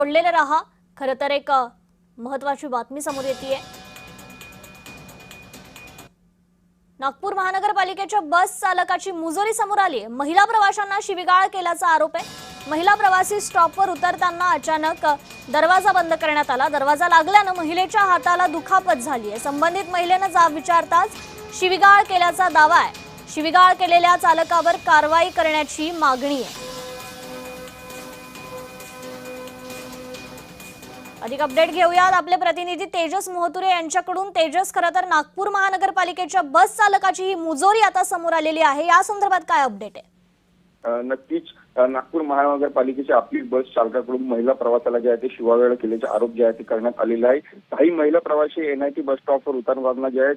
जोडलेले रहा। खरं तर एक महत्त्वाची बातमी समोर येतेय। नागपूर महानगरपालिकेच्या बस चालकाची मुजोरी समोर आली। महिला प्रवाशांना शिवीगाळ केल्याचा आरोप आहे। महिला प्रवासी स्टॉपवर उतरताना अचानक दरवाजा बंद करण्यात आला। दरवाजा लागल्याने महिलेच्या हाताला दुखापत झाली आहे। संबंधित महिलेने जाब विचारताच शिवीगाळ केल्याचा दावा आहे। शिवीगाळ केलेल्या चालकावर कारवाई करण्याची मागणी आहे। अधिक अपडेट घेऊयात आपले प्रतिनिधी तेजस मोहतुरे यांच्याकडून। तेजस, खरं तर नागपूर महानगरपालिकेच्या बस चालकाची ही मुजोरी आता समोर आलेली आहे। या संदर्भात काय अपडेट आहे? नक्कीच नागपूर महानगरपालिकेच्या आपली बस चालकाकडून महिला प्रवाशाला जे आहे ते शिवागाळ केल्याचे आरोप जे आहे ते करण्यात आलेले आहे। काही महिला प्रवासी एनआयटी बस स्टॉपवर उतरताना जे आहे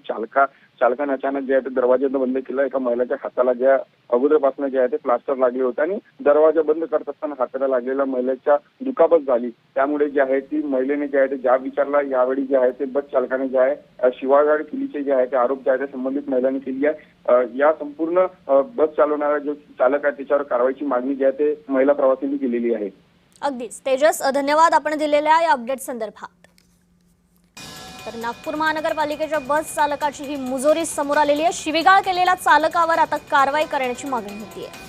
चालकाने अचानक जे आहे ते दरवाजा बंद केला। एका महिलेच्या हाताला ज्या अगोदरपासून जे आहे ते प्लास्टर लागले होते आणि दरवाजा बंद करत असताना हाताला लागलेल्या महिलेच्या दुखापत झाली। त्यामुळे जे आहे ती महिलेने जे आहे ते जाब विचारला। यावेळी जे आहे ते बस चालकाने जे आहे शिवागाळ केल्याचे जे आहे ते आरोप जे आहे ते संबंधित महिलांनी केली आहे। या संपूर्ण बस चालवणारा जो चालक आहे त्याच्यावर कारवाईची मागणी जी आहे ते महिला प्रवाशांनी केलेली आहे। अगदीच तेजस, धन्यवाद आपण दिलेल्या या अपडेट संदर्भात। तर नागपूर महानगरपालिकेच्या बस चालकाची ही मुजोरी समोर आलेली आहे। शिवीगाळ केलेल्या चालकावर आता कारवाई करण्याची मागणी होती आहे।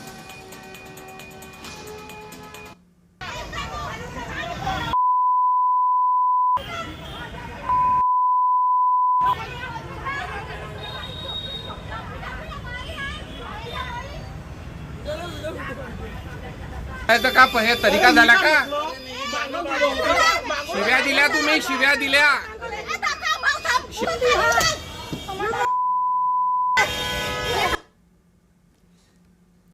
तर का हे तरीका झाला का? शिव्या दिल्या तुम्ही, शिव्या दिल्या।